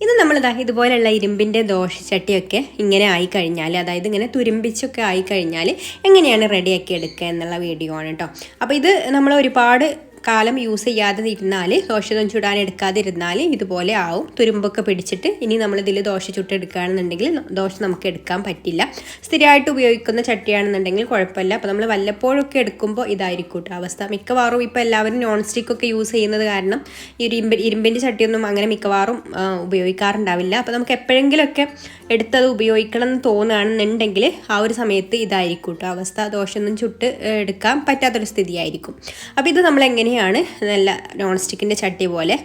ഇത് നമ്മളിതാ ഇതുപോലെയുള്ള ഇരുമ്പിൻ്റെ ദോശച്ചട്ടിയൊക്കെ ഇങ്ങനെ ആയിക്കഴിഞ്ഞാൽ, അതായത് ഇങ്ങനെ തുരുമ്പിച്ചൊക്കെ ആയിക്കഴിഞ്ഞാൽ എങ്ങനെയാണ് റെഡിയാക്കി എടുക്കുക എന്നുള്ള വീഡിയോ ആണ് കേട്ടോ. അപ്പോൾ ഇത് നമ്മൾ ഒരുപാട് കാലം യൂസ് ചെയ്യാതെ ഇരുന്നാൽ, ദോശ ചുടാൻ എടുക്കാതിരുന്നാൽ ഇതുപോലെ ആവും. തുരുമ്പൊക്കെ പിടിച്ചിട്ട് ഇനി നമ്മളിതിൽ ദോശ ചുട്ടെടുക്കുകയാണെന്നുണ്ടെങ്കിൽ ദോശ നമുക്ക് എടുക്കാൻ പറ്റില്ല. സ്ഥിരമായിട്ട് ഉപയോഗിക്കുന്ന ചട്ടിയാണെന്നുണ്ടെങ്കിൽ കുഴപ്പമില്ല. അപ്പോൾ നമ്മൾ വല്ലപ്പോഴൊക്കെ എടുക്കുമ്പോൾ ഇതായിരിക്കും കേട്ടോ അവസ്ഥ. മിക്കവാറും ഇപ്പോൾ എല്ലാവരും നോൺ സ്റ്റിക്കൊക്കെ യൂസ് ചെയ്യുന്നത് കാരണം ഇരുമ്പിൻ്റെ ചട്ടിയൊന്നും അങ്ങനെ മിക്കവാറും ഉപയോഗിക്കാറുണ്ടാവില്ല. അപ്പോൾ നമുക്ക് എപ്പോഴെങ്കിലുമൊക്കെ എടുത്തത് ഉപയോഗിക്കണം എന്ന് തോന്നുകയാണെന്നുണ്ടെങ്കിൽ ആ ഒരു സമയത്ത് ഇതായിരിക്കും കേട്ടോ അവസ്ഥ. ദോശയൊന്നും ചുട്ട് എടുക്കാൻ പറ്റാത്തൊരു സ്ഥിതിയായിരിക്കും. അപ്പോൾ ഇത് നമ്മൾ എങ്ങനെയാണ് നല്ല നോൺ സ്റ്റിക്കിൻ്റെ ചട്ടി പോലെ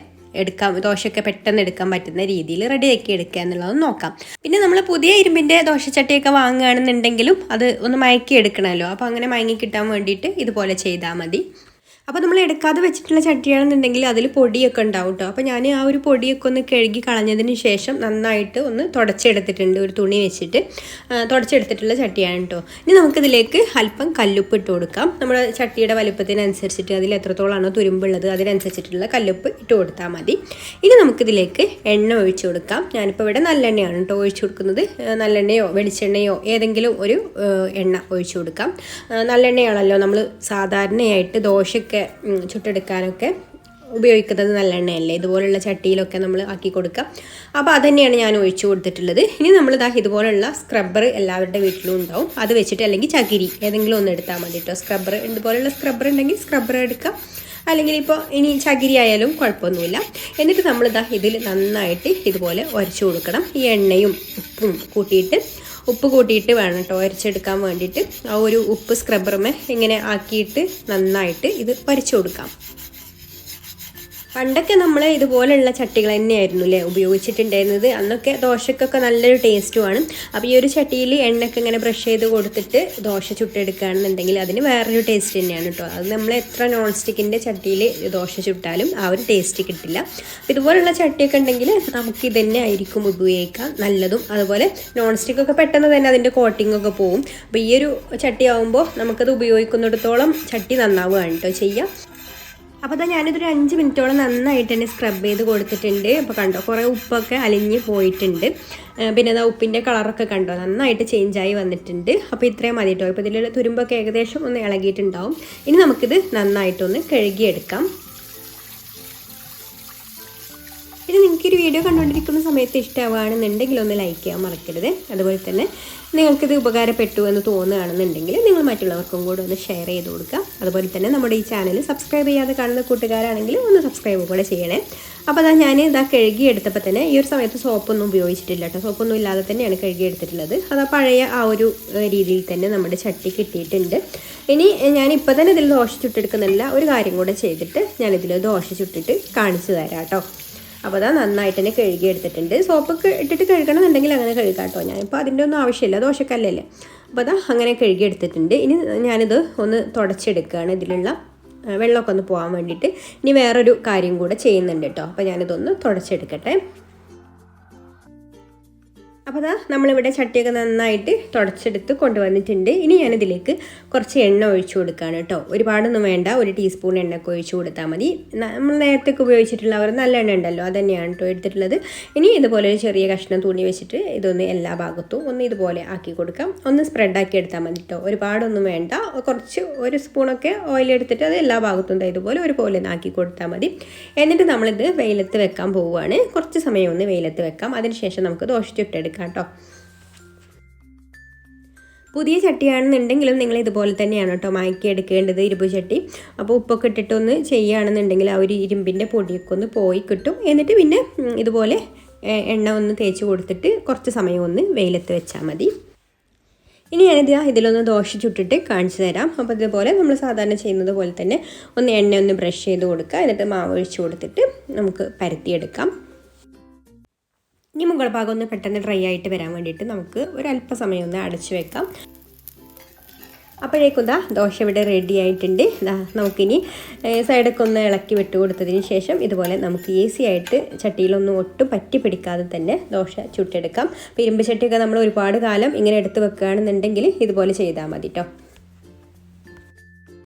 ദോശയൊക്കെ പെട്ടെന്ന് എടുക്കാൻ പറ്റുന്ന രീതിയിൽ റെഡിയാക്കി എടുക്കുക എന്നുള്ളത് നോക്കാം. പിന്നെ നമ്മൾ പുതിയ ഇരുമ്പിൻ്റെ ദോശച്ചട്ടിയൊക്കെ വാങ്ങുകയാണെന്നുണ്ടെങ്കിലും അത് ഒന്ന് മയക്കി എടുക്കണമല്ലോ. അപ്പോൾ അങ്ങനെ മയങ്ങി കിട്ടാൻ വേണ്ടിയിട്ട് ഇതുപോലെ ചെയ്താൽ മതി. അപ്പോൾ നമ്മൾ എടുക്കാതെ വെച്ചിട്ടുള്ള ചട്ടിയാണെന്നുണ്ടെങ്കിൽ അതിൽ പൊടിയൊക്കെ ഉണ്ടാവും കേട്ടോ. അപ്പോൾ ഞാൻ ആ ഒരു പൊടിയൊക്കെ ഒന്ന് കഴുകി കളഞ്ഞതിന് ശേഷം നന്നായിട്ട് ഒന്ന് തുടച്ചെടുത്തിട്ടുണ്ട്. ഒരു തുണി വെച്ചിട്ട് തുടച്ചെടുത്തിട്ടുള്ള ചട്ടിയാണ് കേട്ടോ. ഇനി നമുക്കിതിലേക്ക് അല്പം കല്ലുപ്പ് ഇട്ട് കൊടുക്കാം. നമ്മുടെ ചട്ടിയുടെ വലുപ്പത്തിനനുസരിച്ചിട്ട് അതിൽ എത്രത്തോളമാണോ തുരുമ്പുള്ളത് അതിനനുസരിച്ചിട്ടുള്ള കല്ലുപ്പ് ഇട്ട് കൊടുത്താൽ മതി. ഇനി നമുക്കിതിലേക്ക് എണ്ണ ഒഴിച്ചു കൊടുക്കാം. ഞാനിപ്പോൾ ഇവിടെ നല്ലെണ്ണയാണ് കേട്ടോ ഒഴിച്ചു കൊടുക്കുന്നത്. നല്ലെണ്ണയോ വെളിച്ചെണ്ണയോ ഏതെങ്കിലും ഒരു എണ്ണ ഒഴിച്ചു കൊടുക്കാം. നല്ലെണ്ണയാണല്ലോ നമ്മൾ സാധാരണയായിട്ട് ദോശയ്ക്ക് ചുട്ടെടുക്കാനൊക്കെ ഉപയോഗിക്കുന്നത്. നല്ലെണ്ണയല്ലേ, ഇതുപോലുള്ള ചട്ടിയിലൊക്കെ നമ്മൾ ആക്കി കൊടുക്കാം. അപ്പോൾ അത് തന്നെയാണ് ഞാൻ ഒഴിച്ചു കൊടുത്തിട്ടുള്ളത്. ഇനി നമ്മളിതാ ഇതുപോലുള്ള സ്ക്രബ്ബർ എല്ലാവരുടെ വീട്ടിലും ഉണ്ടാവും. അത് വെച്ചിട്ട് അല്ലെങ്കിൽ ചകിരി ഏതെങ്കിലും ഒന്ന് എടുത്താൽ മതി കേട്ടോ. സ്ക്രബ്ബർ ഇതുപോലുള്ള സ്ക്രബ്ബർ ഉണ്ടെങ്കിൽ സ്ക്രബ്ബർ എടുക്കാം, അല്ലെങ്കിൽ ഇപ്പോൾ ഇനി ചകിരി ആയാലും കുഴപ്പമൊന്നുമില്ല. എന്നിട്ട് നമ്മളിതാ ഇതിൽ നന്നായിട്ട് ഇതുപോലെ ഉരച്ചു കൊടുക്കണം. ഈ എണ്ണയും ഉപ്പ് കൂട്ടിയിട്ട് വേണം കേട്ടോ ഉരച്ചെടുക്കാൻ വേണ്ടിയിട്ട്. ആ ഒരു ഉപ്പ് സ്ക്രബ്ബറുമേ ഇങ്ങനെ ആക്കിയിട്ട് നന്നായിട്ട് ഇത് ഉരച്ചു കൊടുക്കാം. പണ്ടൊക്കെ നമ്മൾ ഇതുപോലെയുള്ള ചട്ടികൾ തന്നെയായിരുന്നു അല്ലേ ഉപയോഗിച്ചിട്ടുണ്ടായിരുന്നത്. അന്നൊക്കെ ദോശക്കൊക്കെ നല്ലൊരു ടേസ്റ്റുമാണ്. അപ്പോൾ ഈ ഒരു ചട്ടിയിൽ എണ്ണയൊക്കെ ഇങ്ങനെ ബ്രഷ് ചെയ്ത് കൊടുത്തിട്ട് ദോശ ചുട്ടെടുക്കുകയാണെന്നുണ്ടെങ്കിൽ അതിന് വേറൊരു ടേസ്റ്റ് തന്നെയാണ് കേട്ടോ. അത് നമ്മൾ എത്ര നോൺ സ്റ്റിക്കിൻ്റെ ചട്ടിയിൽ ദോശ ചുട്ടാലും ആ ഒരു ടേസ്റ്റ് കിട്ടില്ല. ഇതുപോലുള്ള ചട്ടിയൊക്കെ ഉണ്ടെങ്കിൽ നമുക്ക് ഇതന്നെ ആയിരിക്കും ഉപയോഗിക്കാം നല്ലതും. അതുപോലെ നോൺ സ്റ്റിക്കൊക്കെ പെട്ടെന്ന് തന്നെ അതിൻ്റെ കോട്ടിങ്ങൊക്കെ പോവും. അപ്പോൾ ഈ ഒരു ചട്ടി ആകുമ്പോൾ നമുക്കത് ഉപയോഗിക്കുന്നിടത്തോളം ചട്ടി നന്നാവുകയാണ് കേട്ടോ ചെയ്യാം. അപ്പോൾ ഞാനിതൊരു 5 മിനിറ്റോളം നന്നായിട്ട് തന്നെ സ്ക്രബ് ചെയ്ത് കൊടുത്തിട്ടുണ്ട്. അപ്പോൾ കണ്ടോ കുറേ ഉപ്പൊക്കെ അലിഞ്ഞ് പോയിട്ടുണ്ട്. പിന്നെ അതാ ഉപ്പിൻ്റെ കളറൊക്കെ കണ്ടോ നന്നായിട്ട് ചേഞ്ചായി വന്നിട്ടുണ്ട്. അപ്പോൾ ഇത്രയും മതി കേട്ടോ. ഇപ്പോൾ ഇതിലുള്ള തുരുമ്പൊക്കെ ഏകദേശം ഒന്ന് ഇളകിയിട്ടുണ്ടാവും. ഇനി നമുക്കിത് നന്നായിട്ടൊന്ന് കഴുകിയെടുക്കാം. ഇനി നിങ്ങൾക്കൊരു വീഡിയോ കണ്ടുകൊണ്ടിരിക്കുന്ന സമയത്ത് ഇഷ്ടമാവുകയാണെന്നുണ്ടെങ്കിൽ ഒന്ന് ലൈക്ക് ചെയ്യാൻ മറക്കരുത്. അതുപോലെ തന്നെ നിങ്ങൾക്കിത് ഉപകാരപ്പെട്ടു എന്ന് തോന്നുകയാണെന്നുണ്ടെങ്കിൽ നിങ്ങൾ മറ്റുള്ളവർക്കും കൂടെ ഒന്ന് ഷെയർ ചെയ്ത് കൊടുക്കുക. അതുപോലെ തന്നെ നമ്മുടെ ഈ ചാനൽ സബ്സ്ക്രൈബ് ചെയ്യാതെ കാണുന്ന കൂട്ടുകാരാണെങ്കിൽ ഒന്ന് സബ്സ്ക്രൈബ് കൂടെ ചെയ്യണേ. അപ്പോൾ ഞാൻ കഴുകിയെടുത്തപ്പോൾ തന്നെ ഈ ഒരു സമയത്ത് സോപ്പൊന്നും ഉപയോഗിച്ചിട്ടില്ല കേട്ടോ. സോപ്പൊന്നും ഇല്ലാതെ തന്നെയാണ് കഴുകിയെടുത്തിട്ടുള്ളത്. അത് പഴയ ആ ഒരു രീതിയിൽ തന്നെ നമ്മുടെ ചട്ടി കിട്ടിയിട്ടുണ്ട്. ഇനി ഞാനിപ്പോൾ തന്നെ ഇതിൽ ദോശ ചുട്ടെടുക്കുന്നില്ല. ഒരു കാര്യം കൂടെ ചെയ്തിട്ട് ഞാനിതിൽ ദോശ ചുട്ടിട്ട് കാണിച്ചു തരാം കേട്ടോ. അപ്പോൾ നന്നായിട്ട് തന്നെ കഴുകിയെടുത്തിട്ടുണ്ട്. സോപ്പൊക്കെ ഇട്ടിട്ട് കഴുകണമെന്നുണ്ടെങ്കിൽ അങ്ങനെ കഴുകാം കേട്ടോ. ഞാനിപ്പോൾ അതിൻ്റെ ഒന്നും ആവശ്യമില്ല, ദോശക്കല്ലല്ലേ. അപ്പോൾ അങ്ങനെ കഴുകിയെടുത്തിട്ടുണ്ട്. ഇനി ഞാനിത് ഒന്ന് തുടച്ചെടുക്കുകയാണ്, ഇതിലുള്ള വെള്ളമൊക്കെ ഒന്ന് പോകാൻ വേണ്ടിയിട്ട്. ഇനി വേറൊരു കാര്യം കൂടെ ചെയ്യുന്നുണ്ട് കേട്ടോ. അപ്പോൾ ഞാനിതൊന്ന് തുടച്ചെടുക്കട്ടെ. അപ്പോൾ നമ്മളിവിടെ ചട്ടിയൊക്കെ നന്നായിട്ട് തുടച്ചെടുത്ത് കൊണ്ടുവന്നിട്ടുണ്ട്. ഇനി ഞാനിതിലേക്ക് കുറച്ച് എണ്ണ ഒഴിച്ചു കൊടുക്കുകയാണ് കേട്ടോ. ഒരുപാടൊന്നും വേണ്ട, 1 ടീസ്പൂൺ എണ്ണയൊക്കെ ഒഴിച്ചു കൊടുത്താൽ മതി. നമ്മൾ നേരത്തേക്ക് ഉപയോഗിച്ചിട്ടുള്ള ഒരു നല്ല എണ്ണ ഉണ്ടല്ലോ അതന്നെയാണ് കേട്ടോ എടുത്തിട്ടുള്ളത്. ഇനി ഇതുപോലെ ഒരു ചെറിയ കഷ്ണം തുണി വെച്ചിട്ട് ഇതൊന്ന് എല്ലാ ഭാഗത്തും ഒന്ന് ഇതുപോലെ ആക്കി കൊടുക്കാം. ഒന്ന് സ്പ്രെഡാക്കി എടുത്താൽ മതി കേട്ടോ. ഒരുപാടൊന്നും വേണ്ട, കുറച്ച് 1 സ്പൂണൊക്കെ ഓയിൽ എടുത്തിട്ട് അത് എല്ലാ ഭാഗത്തും ഇതുപോലെ ഒരുപോലെ ഒന്ന് ആക്കി കൊടുത്താൽ മതി. എന്നിട്ട് നമ്മളിത് വെയിലത്ത് വെക്കാൻ പോവുകയാണ്. കുറച്ച് സമയം ഒന്ന് വെയിലത്ത് വെക്കാം. അതിനുശേഷം നമുക്ക് ദോശ ചുട്ടെടുക്കാം കേട്ടോ. പുതിയ ചട്ടിയാണെന്നുണ്ടെങ്കിലും നിങ്ങൾ ഇതുപോലെ തന്നെയാണ് കേട്ടോ മയക്കി എടുക്കേണ്ടത്, ഇരുമ്പ് ചട്ടി. അപ്പോൾ ഉപ്പൊക്കെ ഇട്ടിട്ടൊന്ന് ചെയ്യുകയാണെന്നുണ്ടെങ്കിൽ ആ ഒരു ഇരുമ്പിൻ്റെ പൊടിയൊക്കെ ഒന്ന് പോയി കിട്ടും. എന്നിട്ട് പിന്നെ ഇതുപോലെ എണ്ണ ഒന്ന് തേച്ച് കൊടുത്തിട്ട് കുറച്ച് സമയം ഒന്ന് വെയിലത്ത് വെച്ചാൽ മതി. ഇനി ഇതിലൊന്ന് ദോശ ചുട്ടിട്ട് കാണിച്ചു തരാം. അപ്പോൾ ഇതുപോലെ നമ്മൾ സാധാരണ ചെയ്യുന്നത് പോലെ തന്നെ ഒന്ന് എണ്ണ ഒന്ന് ബ്രഷ് ചെയ്ത് കൊടുക്കുക. എന്നിട്ട് മാവ് ഒഴിച്ച് കൊടുത്തിട്ട് നമുക്ക് പരത്തിയെടുക്കാം. ഇനി മുകൾ ഭാഗം ഒന്ന് പെട്ടെന്ന് ഡ്രൈ ആയിട്ട് വരാൻ വേണ്ടിയിട്ട് നമുക്ക് ഒരല്പസമയം ഒന്ന് അടച്ചു വെക്കാം. അപ്പോഴേക്കും ദോശ ഇവിടെ റെഡി ആയിട്ടുണ്ട്. നമുക്കിനി സൈഡൊക്കെ ഒന്ന് ഇളക്കി വിട്ട് കൊടുത്തതിന് ശേഷം ഇതുപോലെ നമുക്ക് ഈസി ആയിട്ട് ചട്ടിയിലൊന്നും ഒട്ടും പറ്റി പിടിക്കാതെ തന്നെ ദോശ ചുട്ടെടുക്കാം. ഇരുമ്പ് ചട്ടിയൊക്കെ നമ്മൾ ഒരുപാട് കാലം ഇങ്ങനെ എടുത്ത് വെക്കുകയാണെന്നുണ്ടെങ്കിൽ ഇതുപോലെ ചെയ്താൽ മതി കേട്ടോ.